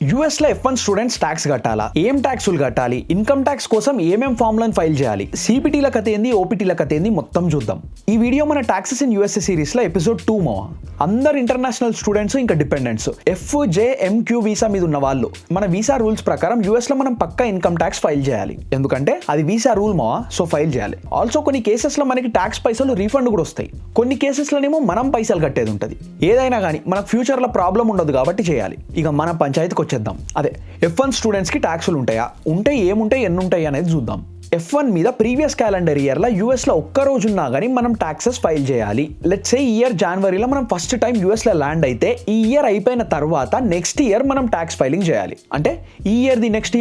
US లో F1 students tax కట్టాలా, ఏం ట్యాక్సులు కట్టాలి, ఇన్కమ్ ట్యాక్స్ కోసం ఏమేం ఫామ్లను ఫైల్ చేయాలి, సిపిటీల కథ ఏంది, ఓపీటీల కథ ఏంది మొత్తం చూద్దాం. ఈ వీడియో మన టాక్సెస్ ఇన్ యూఎస్ఏ సిరీస్ లో ఎపిసోడ్ 2 మో. అందరు ఇంటర్నేషనల్ స్టూడెంట్స్ ఇంకా డిపెండెంట్స్ FJMQ వీసా మీద ఉన్న వాళ్ళు మన వీసా రూల్స్ ప్రకారం యూఎస్ లో మనం పక్కా ఇన్కమ్ ట్యాక్స్ ఫైల్ చేయాలి. ఎందుకంటే అది వీసా రూల్ మో, సో ఫైల్ చేయాలి. ఆల్సో కొన్ని కేసెస్ లో మనకి ట్యాక్స్ పైసలు రీఫండ్ కూడా వస్తాయి. కొన్ని కేసెస్ లోనేమో మనం పైసలు కట్టేది ఉంటుంది. ఏదైనా కానీ మనకు ఫ్యూచర్ లో ప్రాబ్లం ఉండదు కాబట్టి చేయాలి. ఇక మన పంచాయతీకి వచ్చేద్దాం. అదే F1 స్టూడెంట్స్ కి ట్యాక్సులు ఉంటాయా, ఉంటే ఏముంటాయి, ఎన్ని ఉంటాయి అనేది చూద్దాం. F1 మీద ప్రీవియస్ క్యాలెండర్ ఇయర్ లో యూఎస్ లో ఒక్క రోజు ఉన్నా కానీ మనం ట్యాక్సెస్ ఫైల్ చేయాలి. లెట్స్ సే ఈ ఇయర్ జనవరిలో మనం ఫస్ట్ టైం యూఎస్ లో ల్యాండ్ అయితే ఈ ఇయర్ అయిపోయిన తర్వాత నెక్స్ట్ ఇయర్ మనం ట్యాక్స్ ఫైలింగ్ చేయాలి. అంటే ఈ ఇయర్ ది నెక్స్ట్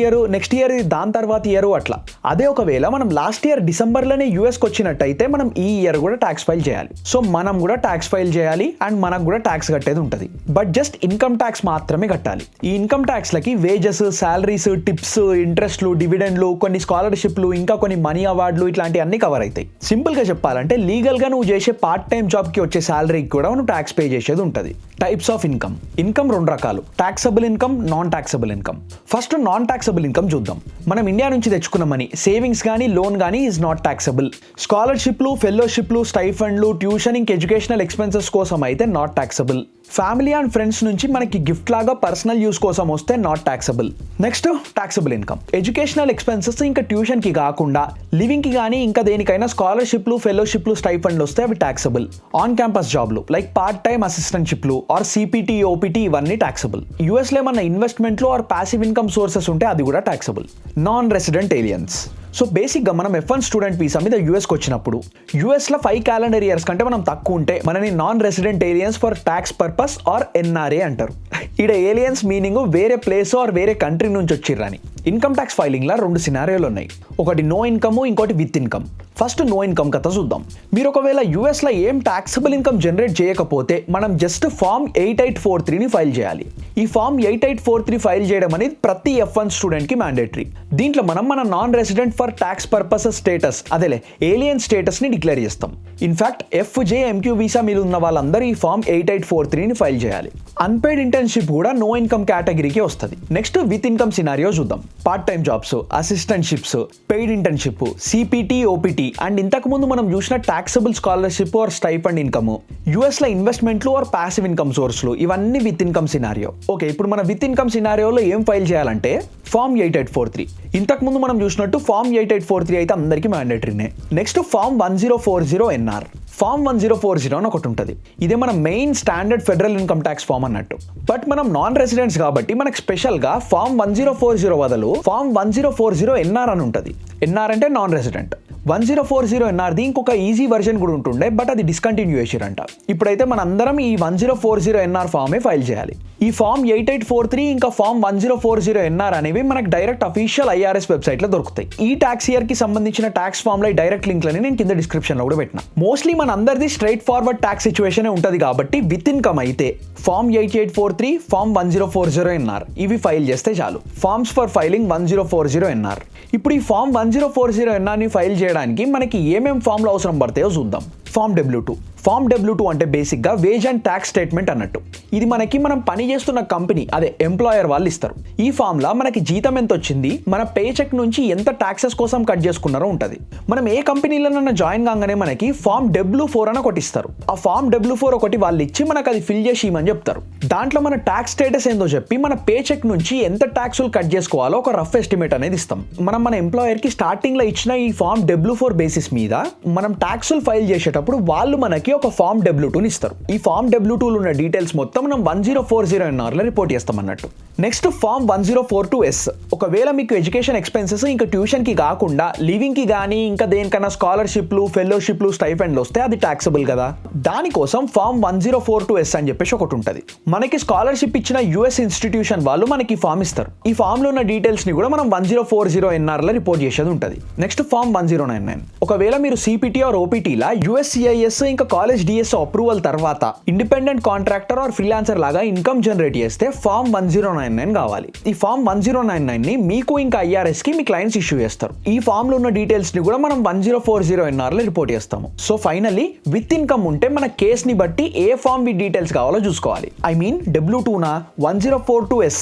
ఇయర్ దాని తర్వాత ఇయర్ అట్లా. అదే ఒకవేళ మనం లాస్ట్ ఇయర్ డిసెంబర్లోనే యూఎస్కి వచ్చినట్టయితే మనం ఈ ఇయర్ కూడా ట్యాక్స్ ఫైల్ చేయాలి. సో మనం కూడా ట్యాక్స్ ఫైల్ చేయాలి అండ్ మనకు కూడా ట్యాక్స్ కట్టేది ఉంటుంది. బట్ జస్ట్ ఇన్కమ్ ట్యాక్స్ మాత్రమే కట్టాలి. ఈ ఇన్కమ్ ట్యాక్స్ లకి వేజెస్, శాలరీస్, టిప్స్, ఇంట్రెస్ట్లు, డివిడెండ్లు, కొన్ని స్కాలర్షిప్లు, ఇంకా కొన్ని మనీ అవార్డులు ఇట్లాంటి అన్ని కవర్ అవుతాయి. సింపుల్ గా చెప్పాలంటే లీగల్ గా నువ్వు చేసే పార్ట్ టైం జాబ్ కి వచ్చే శాలరీకి కూడా నువ్వు ట్యాక్స్ పే చేసేది ఉంటుంది. Types of income. ఇన్కమ్ రెండు రకాలు, taxable income, non taxable income. First non taxable income చూద్దాం. మనం ఇండియా నుంచి తెచ్చుకున్న మనీ, సేవింగ్స్ కానీ లోన్ కానీ ఈజ్ నాట్ టాక్సబుల్. స్కాలర్షిప్లు, ఫెలోషిప్లు, స్టైఫండ్లు, ట్యూషన్, ఇంక ఎడ్యుకేషనల్ ఎక్స్పెన్సెస్ కోసం అయితే not taxable. Family and friends నుంచి మనకి గిఫ్ట్ లాగా పర్సనల్ యూస్ కోసం వస్తే not taxable. Next taxable income. Educational expenses ఇంకా ట్యూషన్ కి కాకుండా లివింగ్ కి కానీ ఇంకా దేనికైనా స్కాలర్షిప్లు, ఫెలోషిప్లు, స్టైఫండ్లు వస్తే అవి టాక్సబుల్. ఆన్ క్యాంపస్ జాబ్లు లైక్ పార్ట్ టైం అసిస్టెంట్షిప్లు ఆర్ సిపిటీ, ఓపీటీ ఇవన్నీ టాక్సబుల్. యూఎస్ లో ఏమన్నా ఇన్వెస్ట్మెంట్లు ఆర్ ప్యాసివ్ ఇన్కమ్ సోర్సెస్ ఉంటే అది కూడా taxable. Non resident aliens. So బేసిక్గా మనం F1 స్టూడెంట్ వీసా మీద యూఎస్కి వచ్చినప్పుడు యూఎస్లో 5 క్యాలెండర్ ఇయర్స్ కంటే మనం తక్కువ ఉంటే మనని non resident aliens for tax purpose or NRA అంటారు. ఇక్కడ ఏలియన్స్ మీనింగ్ వేరే ప్లేస్ ఆర్ వేరే కంట్రీ నుంచి వచ్చిర్రని. ఇన్కమ్ ట్యాక్స్ ఫైలింగ్లో 2 సినారియోలు ఉన్నాయి. ఒకటి నో ఇన్కమ్, ఇంకోటి with income. First no income కథ చూద్దాం. మీరు ఒకవేళ యూఎస్లో ఏం టాక్సబుల్ ఇన్కమ్ జనరేట్ చేయకపోతే మనం జస్ట్ ఫామ్ 8843ని ఫైల్ చేయాలి. ఈ ఫామ్ 8843 ఫైల్ చేయడం అనేది ప్రతి F1 స్టూడెంట్కి మ్యాండేటరీ. దీంట్లో మనం మన non resident for tax purposes status, అదేలే ఏలియన్ స్టేటస్ని డిక్లేర్ చేస్తాం. ఇన్ఫాక్ట్ FJMQ వీసా మీద ఉన్న వాళ్ళందరూ ఈ ఫామ్ 8843ని ఫైల్ చేయాలి. అన్పెయిడ్ ఇంటర్న్షిప్ కూడా నో ఇన్కమ్ కేటగిరీకి వస్తుంది. నెక్స్ట్ విత్ ఇన్కమ్ సినారియో చూద్దాం. Part time jobs, assistantships, paid internship, CPT, OPT and ఇంతకు ముందు మనం చూసిన taxable scholarship or stipend income, US లో ఇన్వెస్ట్మెంట్లు ఆర్ ప్యాసివ్ ఇన్కమ్ సోర్స్లు, ఇవన్నీ విత్ ఇన్కమ్ సినారియో. ఓకే, ఇప్పుడు మన విత్ ఇన్కమ్ సినారియోలో ఏం ఫైల్ చేయాలంటే ఫామ్ 8843. ఇంతకు ముందు మనం చూసినట్టు ఫామ్ 8843 అయితే అందరికీ మ్యాండేటరీనే. Next form 1040 NR. ఫామ్ 1040 అని ఒకటి ఉంటుంది. ఇదే మన main standard federal income tax form అన్నట్టు. బట్ మనం నాన్ రెసిడెంట్స్ కాబట్టి మనకు స్పెషల్గా ఫామ్ 1040 బదులు ఫామ్ 1040 NR అని ఉంటుంది. NR అంటే నాన్ రెసిడెంట్. 1040 NRది ఇంకొక ఈజీ వర్జన్ కూడా ఉంటుండే, బట్ అది డిస్కంటిన్యూ చేసిరంట. ఇప్పుడైతే మన అందరం ఈ 1040 NR ఫామే ఫైల్ చేయాలి. ఈ ఫామ్ 8843 ఇంకా ఫామ్ 1040 NR అనేవి మనకు డైరెక్ట్ అఫీషియల్ IRS వెబ్సైట్లో దొరుకుతాయి. ఈ ట్యాక్స్ ఇయర్ కి సంబంధించిన ట్యాక్స్ ఫామ్ లో డైరెక్ట్ లింక్లని నేను కింద డిస్క్రిప్షన్ లో కూడా పెట్టిన. మోస్ట్లీ మన అందరిది స్ట్రైట్ ఫార్వర్డ్ ట్యాక్స్ సిచ్యువేషన్ ఉంటుంది కాబట్టి విత్ ఇన్కమ్ అయితే ఫామ్ 8843, ఫామ్ 1040 NR ఇవి ఫైల్ చేస్తే చాలు. Forms for filing 1040 NR. ఇప్పుడు ఈ ఫామ్ 1040 NRని ఫైల్ చేయడానికి మనకి ఏమేం ఫామ్లు అవసరం పడతాయో చూద్దాం. Form W2. ఫామ్ W2 అంటే బేసిక్గా వేజ్ అండ్ ట్యాక్స్ స్టేట్మెంట్ అన్నట్టు. ఇది మనకి మనం పని చేస్తున్న కంపెనీ, అదే ఎంప్లాయర్ వాళ్ళు ఇస్తారు. ఈ ఫామ్లో మనకి జీతం ఎంత వచ్చింది, మన పే చెక్ నుంచి ఎంత ట్యాక్సెస్ కోసం కట్ చేసుకున్నారో ఉంటుంది. మనం ఏ కంపెనీలోనన్నా జాయిన్ కాగానే మనకి ఫామ్ W4 అని ఒకటి ఇస్తారు. ఆ ఫామ్ W4 ఒకటి వాళ్ళు ఇచ్చి మనకు అది ఫిల్ చేసి ఇవ్వమని చెప్తారు. దాంట్లో మన ట్యాక్స్ స్టేటస్ ఏందో చెప్పి మన పే చెక్ నుంచి ఎంత ట్యాక్సులు కట్ చేసుకోవాలో ఒక రఫ్ ఎస్టిమేట్ అనేది ఇస్తాం. మనం మన ఎంప్లాయర్కి స్టార్టింగ్లో ఇచ్చిన ఈ ఫామ్ W4 బేసిస్ మీద మనం ట్యాక్సులు ఫైల్ చేసేటప్పుడు వాళ్ళు మనకి ఒక ఫామ్ W2ని ఇస్తారు. ఈ ఫామ్ W2లో ఉన్న డీటెయిల్స్ మొత్తం మనం 1040 NRలో రిపోర్ట్ చేస్తాం అన్నట్టు. Next form 1042S. ఒకవేళ మీకు ఎడ్యుకేషన్ ఎక్స్పెన్సెస్ ఇంకా ట్యూషన్ కి కాకుండా లివింగ్ కి కానీ ఇంకా దేనికన్నా స్కాలర్షిప్లు, ఫెలోషిప్లు, స్టైఫండ్లు వస్తే అది టాక్సబుల్ కదా. దానికోసం ఫామ్ 1042S అని చెప్పేసి ఒకటి ఉంటుంది. మనకి స్కాలర్షిప్ ఇచ్చిన యుఎస్ ఇన్స్టిట్యూషన్ వాళ్ళు మనకి ఫామ్ ఇస్తారు. ఈ ఫామ్ లో ఉన్న డీటెయిల్స్ ని కూడా మనం 1040 NRలో రిపోర్ట్ చేసేది ఉంటుంది. Next form 1099. ఒకవేళ మీరు సిపిటీ ఆర్ ఓపీటీలా USCIS ఇంకా కాలేజ్ డిఎస్ఓ అప్రూవల్ తర్వాత ఇండిపెండెంట్ కాంట్రాక్టర్ ఆర్ ఫ్రీలాన్సర్ లాగా ఇన్కమ్ జనరేట్ చేస్తే ఫామ్ 1099 కావాలి. ఈ ఫామ్ 1099 ని మీకు ఇంకా ఐఆర్ఎస్ కి మీ క్లయింట్స్ ఇష్యూ చేస్తారు. ఈ ఫామ్ లో ఉన్న డీటెయిల్స్ ని కూడా మనం 1040 NR లో రిపోర్ట్ చేస్తాము. సో ఫైనల్లీ విత్ ఇన్కమ్ ఉంటే మన కేస్ ని బట్టి ఏ ఫామ్ వి డీటెయిల్స్ కావాలో చూసుకోవాలి. ఐ మీన్ W2 నా 1042S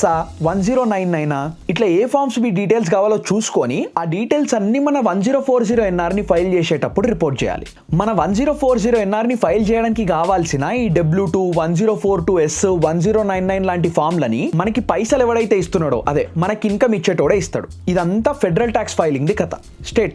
1099 ఇట్లా ఏ ఫామ్స్ వి డీటెయిల్స్ కావాలో చూసుకొని ఆ డీటెయిల్స్ అన్ని మన 1040 NR ని ఫైల్ చేసేటప్పుడు రిపోర్ట్ చేయాలి. మన 1040 NR ని ఫైల్ చేయడానికి కావాల్సిన ఈ W2 1042S 1099 లాంటి ఫామ్లని మనకి పైసలు ఎవడైతే ఇస్తున్నాడో అదే మనకి ఇన్కమ్ ఇచ్చేటోడే ఇస్తాడు. ఇదంతా ఫెడరల్ ట్యాక్స్ ఫైలింగ్ ది కథ. స్టేట్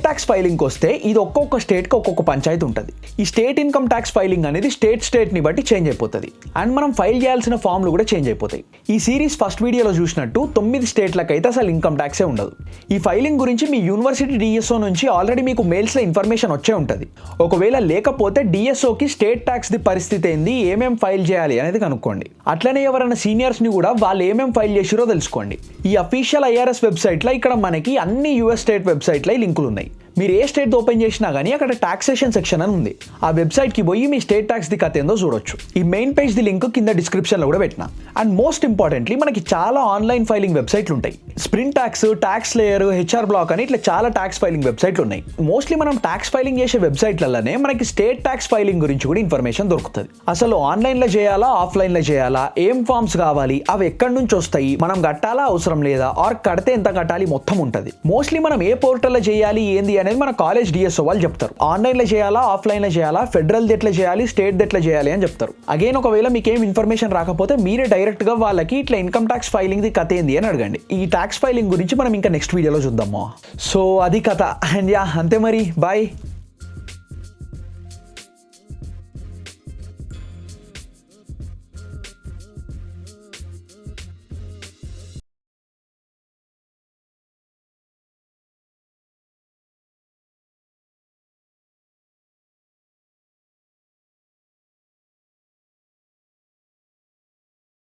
ట్యాక్స్ ఫైలింగ్ వస్తే ఇది ఒక్కొక్క స్టేట్ కి ఒక్కొక్క పంచాయతీ ఉంటుంది. ఈ స్టేట్ ఇన్కమ్ ట్యాక్స్ ఫైలింగ్ అనేది స్టేట్ ని బట్టి చేంజ్ అయిపోతుంది అండ్ మనం ఫైల్ చేయాల్సిన ఫామ్లు కూడా చేంజ్ అయిపోతాయి. ఈ సిరీస్ ఫస్ట్ వీడియోలో చూసినట్టు 9 స్టేట్లకైతే అసలు ఇన్కమ్ ట్యాక్సే ఉండదు. ఈ ఫైలింగ్ గురించి మీ యూనివర్సిటీ డిఎస్ఓ నుంచి ఆల్రెడీ మీకు మెయిల్స్ లో ఇన్ఫర్మేషన్ వచ్చే ఉంటుంది. ఒకవేళ లేకపోతే డిఎస్ఓకి స్టేట్ ట్యాక్స్ ది పరిస్థితి ఏంది, ఏమేం ఫైల్ చేయాలి అనేది కనుక్కోండి. అట్లనే ఎవరైనా సీనియర్స్ ని కూడా వాళ్ళు ఏమేం ఫైల్ చేసిరో తెలుసుకోండి. ఈ అఫీషియల్ ఐఆర్ఎస్ వెబ్సైట్ లో ఇక్కడ మనకి అన్ని యూఎస్ స్టేట్ వెబ్సైట్ లో లింకులు ఉన్నాయి. మీరు ఏ స్టేట్ ఓపెన్ చేసినా కానీ అక్కడ టాక్సేషన్ సెక్షన్ అని ఉంది. ఆ వెబ్సైట్ కి పోయి మీ స్టేట్ ట్యాక్స్ ది కథ ఏందో చూడొచ్చు. ఈ మెయిన్ పేజ్ ది లింక్ కింద డిస్క్రిప్షన్ లో కూడా పెట్టినా. అండ్ మోస్ట్ ఇంపార్టెంట్లీ మనకి చాలా ఆన్లైన్ ఫైలింగ్ వెబ్సైట్లు ఉంటాయి. Sprintax, TaxSlayer, H R Block అని ఇట్లా చాలా ట్యాక్స్ ఫైలింగ్ వెబ్సైట్లు ఉన్నాయి. మోస్ట్లీ మనం ట్యాక్స్ ఫైలింగ్ చేసే వెబ్సైట్లలోనే మనకి స్టేట్ ట్యాక్స్ ఫైలింగ్ గురించి కూడా ఇన్ఫర్మేషన్ దొరుకుతుంది. అసలు ఆన్లైన్ లో చేయాలా, ఆఫ్లైన్ లో చేయాలా, ఏం ఫామ్స్ కావాలి, అవి ఎక్కడి నుంచి వస్తాయి, మనం కట్టాలా అవసరం లేదా, ఆర్ కడితే ఎంత కట్టాలి మొత్తం ఉంటుంది. మోస్ట్లీ మనం ఏ పోర్టల్ లో చేయాలి ఏంది అనేది మన కాలేజ్ డిఎస్ఓ వాళ్ళు చెప్తారు. ఆన్లైన్ లో చేయాలా, ఆఫ్లైన్ లో చేయాలా, ఫెడరల్ ఎట్లా చేయాలి, స్టేట్ ఎట్లా చేయాలి అని చెప్తారు. అగైన్ ఒకవేళ మీకు ఏం ఇన్ఫర్మేషన్ రాకపోతే మీరే డైరెక్ట్ గా వాళ్ళకి ఇట్లా ఇన్కమ్ ట్యాక్స్ ఫైలింగ్ ది కథ ఏంది అని అడగండి. ఈ ట్యాక్స్ ఫైలింగ్ గురించి మనం ఇంకా నెక్స్ట్ వీడియోలో చూద్దాము. సో అది కథ. అండ్ యా అంతే మరి, బాయ్.